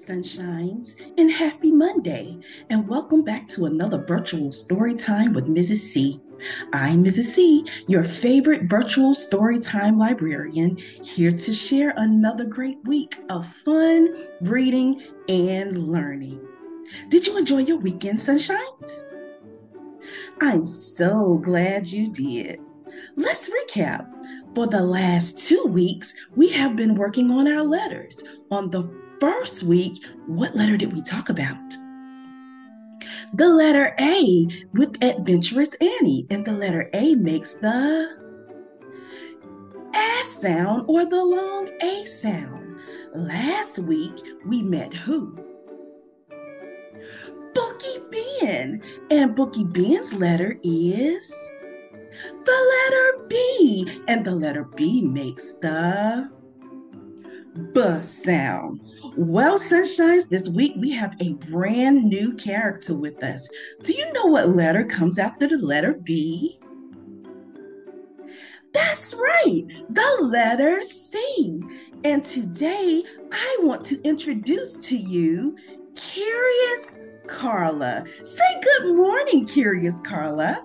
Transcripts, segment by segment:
Sunshines, and happy Monday, and welcome back to another virtual story time with Mrs. C. I'm Mrs. C, your favorite virtual storytime librarian, here to share another great week of fun, reading, and learning. Did you enjoy your weekend, Sunshines? I'm so glad you did. Let's recap. For the last 2 weeks, we have been working on our letters. On the first week, what letter did we talk about? The letter A with Adventurous Annie, and the letter A makes the A sound or the long A sound. Last week, we met who? Bookie Ben, and Bookie Ben's letter is the letter B, and the letter B makes the B sound. Well, Sunshines, this week we have a brand new character with us. Do you know what letter comes after the letter B? That's right, the letter C. And today I want to introduce to you Curious Carla. Say good morning, Curious Carla.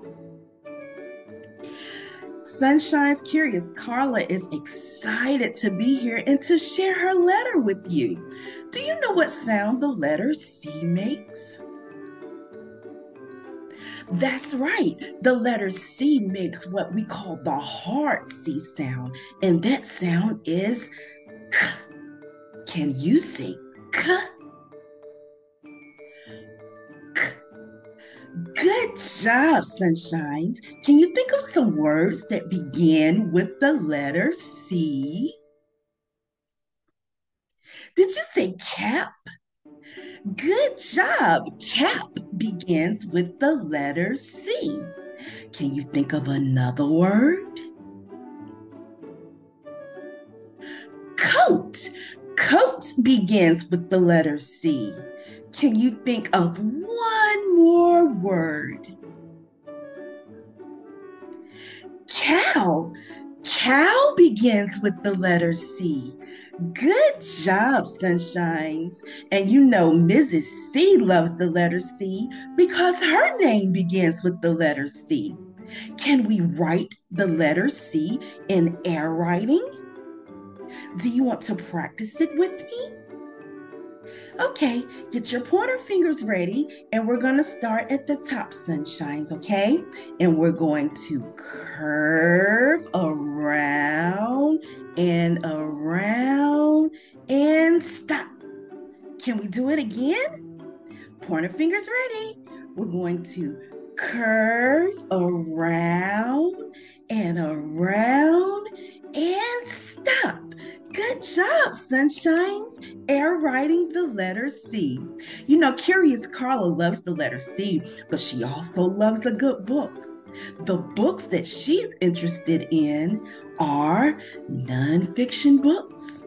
Sunshine's Curious Carla is excited to be here and to share her letter with you. Do you know what sound the letter C makes? That's right. The letter C makes what we call the hard C sound, and that sound is K. Can you say K? Good job, Sunshines. Can you think of some words that begin with the letter C? Did you say cap? Good job. Cap begins with the letter C. Can you think of another word? Coat. Coat begins with the letter C. Can you think of one more word? Cow. Cow begins with the letter C. Good job, Sunshines. And you know Mrs. C loves the letter C because her name begins with the letter C. Can we write the letter C in air writing? Do you want to practice it with me? Okay, get your pointer fingers ready, and we're going to start at the top, Sunshines, okay? And we're going to curve around and around and stop. Can we do it again? Pointer fingers ready. We're going to curve around and around and stop. Good job, Sunshines. Air writing the letter C. You know, Curious Carla loves the letter C, but she also loves a good book. The books that she's interested in are nonfiction books,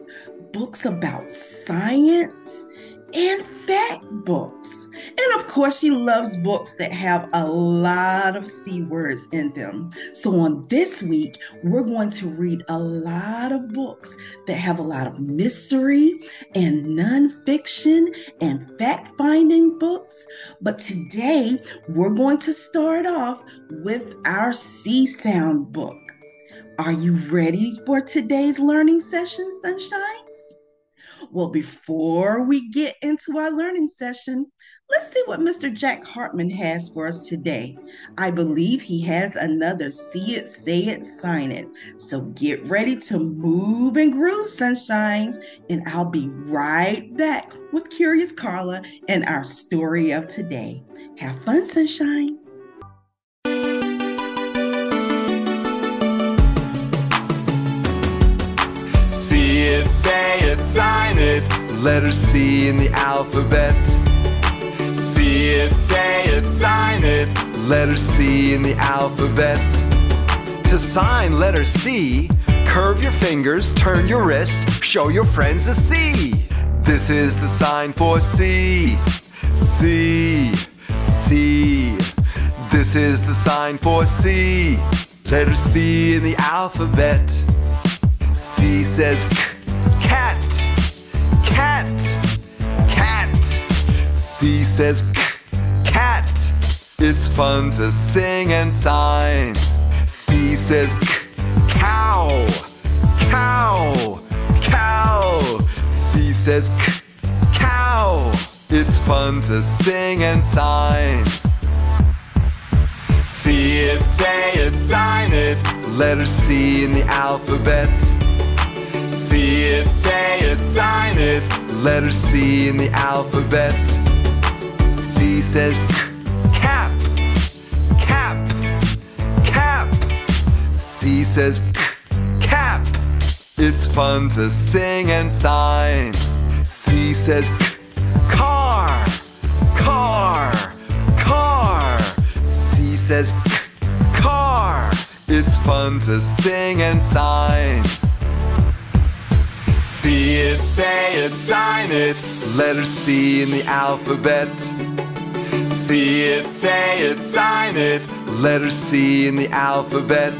books about science, and fact books. And of course, she loves books that have a lot of C words in them. So on this week, we're going to read a lot of books that have a lot of mystery and nonfiction and fact-finding books. But today, we're going to start off with our C sound book. Are you ready for today's learning session, Sunshines? Well, before we get into our learning session, let's see what Mr. Jack Hartman has for us today. I believe he has another See It, Say It, Sign It. So get ready to move and groove, Sunshines, and I'll be right back with Curious Carla and our story of today. Have fun, Sunshines. See it, say it, sign it. Letter C in the alphabet. See it, say it, sign it. Letter C in the alphabet. To sign letter C, curve your fingers, turn your wrist, show your friends a C. This is the sign for C. C, C. This is the sign for C. Letter C in the alphabet. C says cat, cat, cat. C says cat. It's fun to sing and sign. C says cow. Cow. Cow. C says cow. It's fun to sing and sign. See it, say it, sign it. Letter C in the alphabet. See it, say it, sign it. Letter C in the alphabet. C says cap. Cap. Cap. C says cap. It's fun to sing and sign. C says car. Car. Car. C says car. It's fun to sing and sign. See it, say it, sign it. Letter C in the alphabet. See it, say it, sign it. Letter C in the alphabet.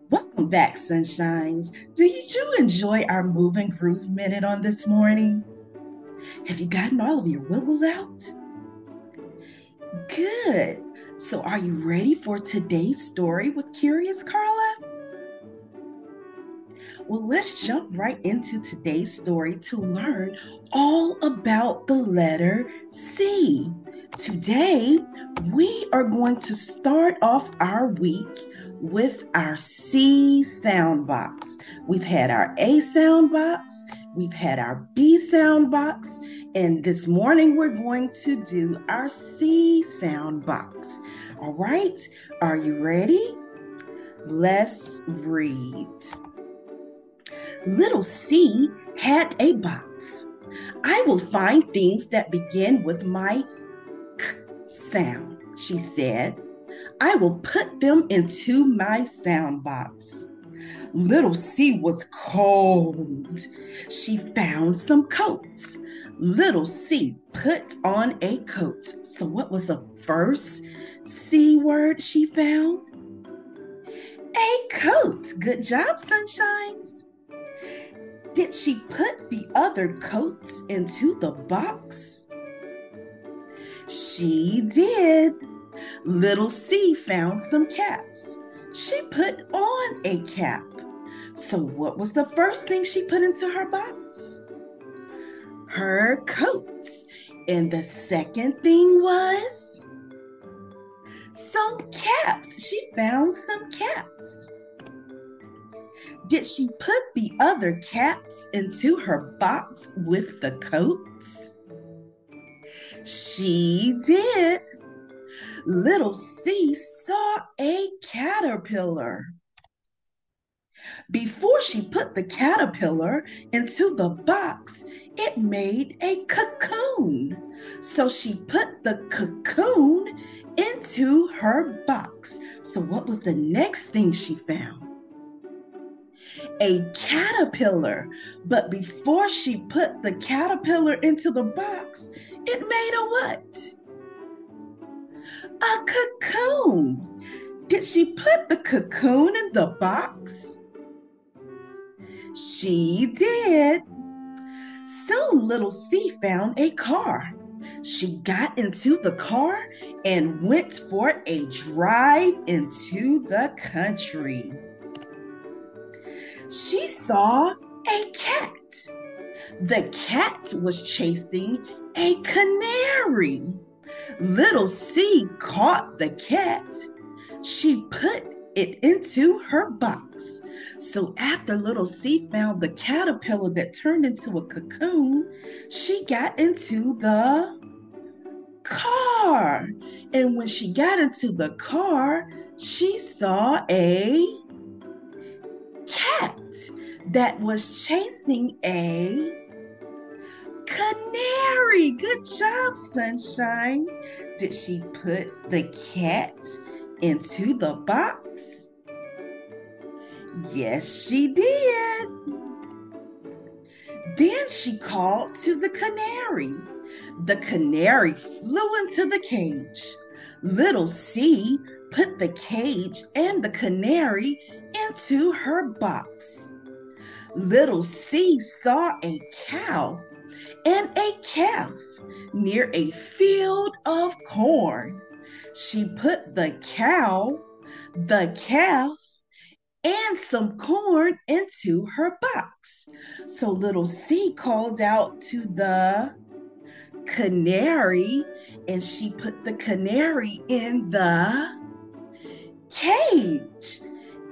Welcome back, Sunshines. Did you enjoy our Move and Groove Minute on this morning? Have you gotten all of your wiggles out? Good. So are you ready for today's story with Curious Carla? Well, let's jump right into today's story to learn all about the letter C. Today, we are going to start off our week with our C sound box. We've had our A sound box, we've had our B sound box, and this morning we're going to do our C sound box. All right, are you ready? Let's read. Little C had a box. I will find things that begin with my K sound, she said. I will put them into my sound box. Little C was cold. She found some coats. Little C put on a coat. So what was the first C word she found? A coat. Good job, Sunshines. Did she put the other coats into the box? She did. Little C found some caps. She put on a cap. So what was the first thing she put into her box? Her coats. And the second thing was some caps. She found some caps. Did she put the other caps into her box with the coats? She did. Little C saw a caterpillar. Before she put the caterpillar into the box, it made a cocoon. So she put the cocoon into her box. So what was the next thing she found? A caterpillar. But before she put the caterpillar into the box, it made a what? A cocoon. Did she put the cocoon in the box? She did. Soon little C found a car. She got into the car and went for a drive into the country. She saw a cat. The cat was chasing a canary. Little C caught the cat. She put it into her box. So after little C found the caterpillar that turned into a cocoon, she got into the car. And when she got into the car, she saw a cat that was chasing a canary. Good job, Sunshines. Did she put the cat into the box? Yes, she did. Then she called to the canary. The canary flew into the cage. Little C put the cage and the canary into her box. Little C saw a cow and a calf near a field of corn. She put the cow, the calf, and some corn into her box. So little C called out to the canary, and she put the canary in the cage.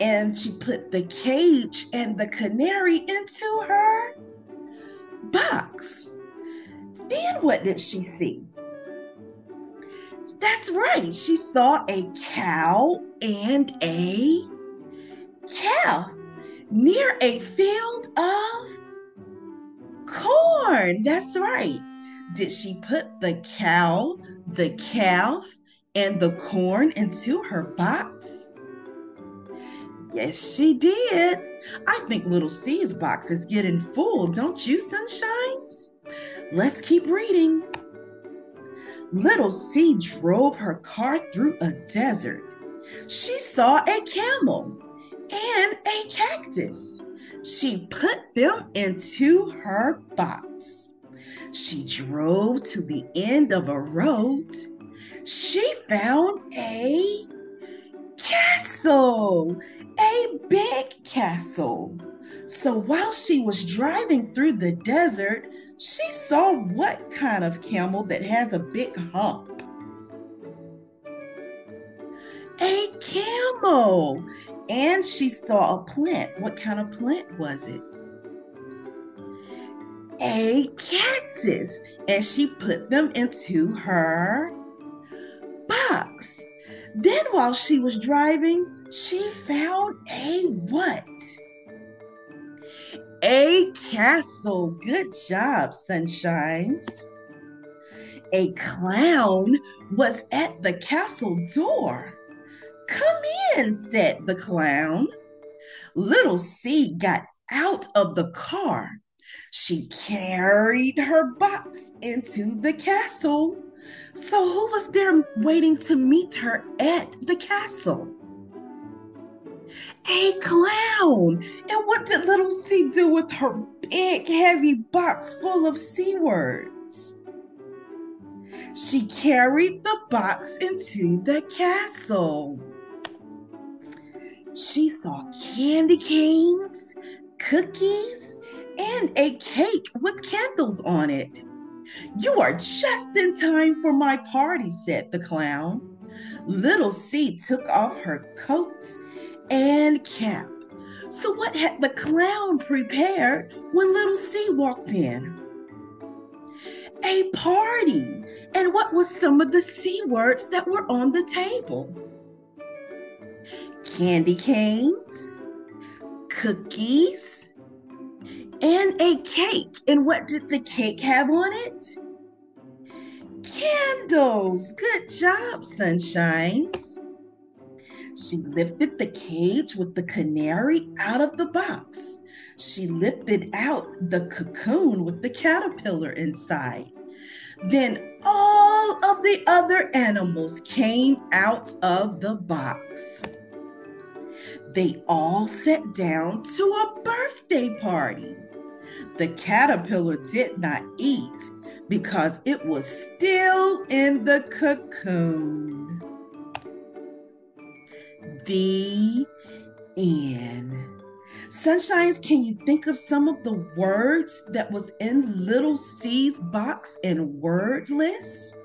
And she put the cage and the canary into her box. Then what did she see? That's right, she saw a cow and a calf near a field of corn. That's right. Did she put the cow, the calf, and the corn into her box? Yes, she did. I think little C's box is getting full, don't you, Sunshines? Let's keep reading. Little C drove her car through a desert. She saw a camel and a cactus. She put them into her box. She drove to the end of a road. She found a castle, a big castle. So while she was driving through the desert, she saw what kind of camel that has a big hump? A camel. And she saw a plant. What kind of plant was it? A cactus. And she put them into her box. Then while she was driving, she found a what? A castle. Good job, Sunshines. A clown was at the castle door. Come in, said the clown. Little C got out of the car. She carried her box into the castle. So who was there waiting to meet her at the castle? A clown. And what did little C do with her big, heavy box full of C words? She carried the box into the castle. She saw candy canes, cookies, and a cake with candles on it. You are just in time for my party, said the clown. Little C took off her coat and cap. So what had the clown prepared when little C walked in? A party. And what was some of the C words that were on the table? Candy canes, cookies, and a cake. And what did the cake have on it? Candles. Good job, Sunshines. She lifted the cage with the canary out of the box. She lifted out the cocoon with the caterpillar inside. Then all of the other animals came out of the box. They all sat down to a birthday party. The caterpillar did not eat because it was still in the cocoon. The end. Sunshines, can you think of some of the words that was in little C's box and word list?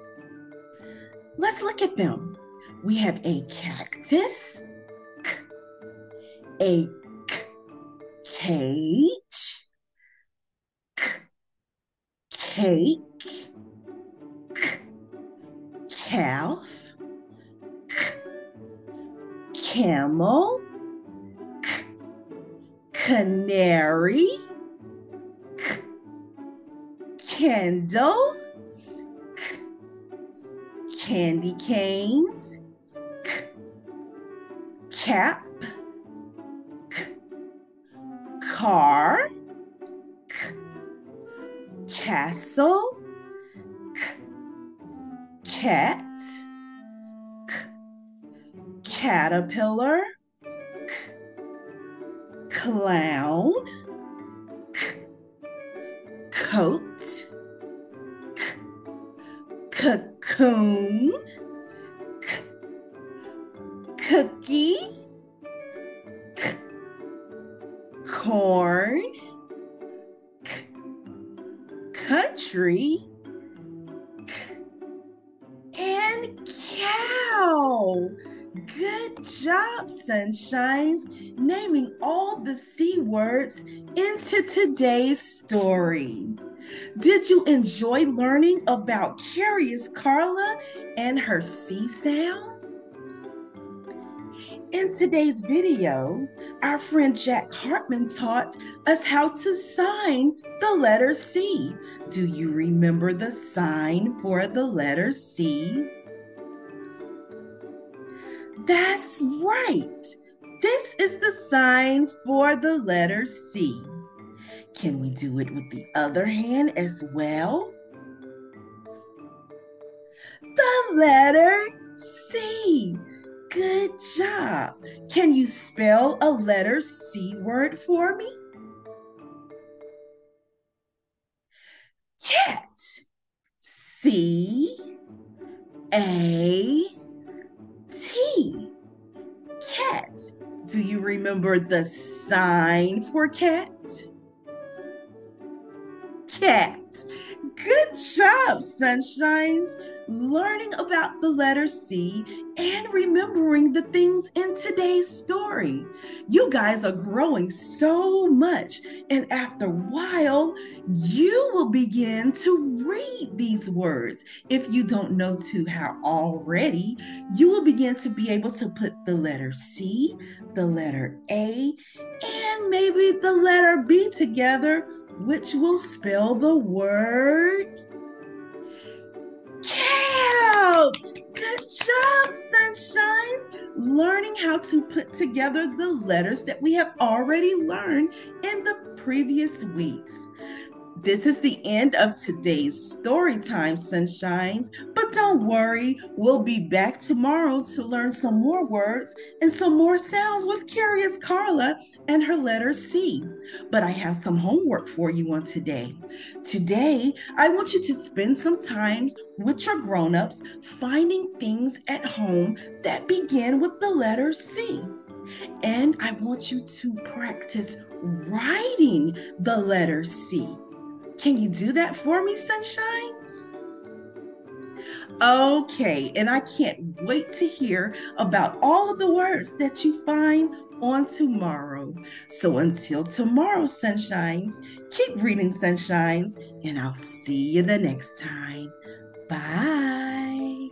Let's look at them. We have a cactus, a cage, cake, calf, camel, canary, candle, candy canes, cap, car, castle, cat, caterpillar, clown, coat, coon, cookie, corn, country, and cow. Good job, Sunshines, naming all the C words into today's story. Did you enjoy learning about Curious Carla and her C sound? In today's video, our friend Jack Hartman taught us how to sign the letter C. Do you remember the sign for the letter C? That's right. This is the sign for the letter C. Can we do it with the other hand as well? The letter C. Good job. Can you spell a letter C word for me? Cat. C-A-T. Cat. Do you remember the sign for cat? Cat. Good job, Sunshines, learning about the letter C and remembering the things in today's story. You guys are growing so much, and after a while, you will begin to read these words. If you don't know how already, you will begin to be able to put the letter C, the letter A, and maybe the letter B together, which will spell the word cow. Good job, Sunshines, learning how to put together the letters that we have already learned in the previous weeks. This is the end of today's story time, Sunshines, but don't worry, we'll be back tomorrow to learn some more words and some more sounds with Curious Carla and her letter C. But I have some homework for you on today. Today, I want you to spend some time with your grown-ups finding things at home that begin with the letter C. And I want you to practice writing the letter C. Can you do that for me, Sunshines? Okay, and I can't wait to hear about all of the words that you find on tomorrow. So until tomorrow, Sunshines, keep reading, Sunshines, and I'll see you the next time. Bye.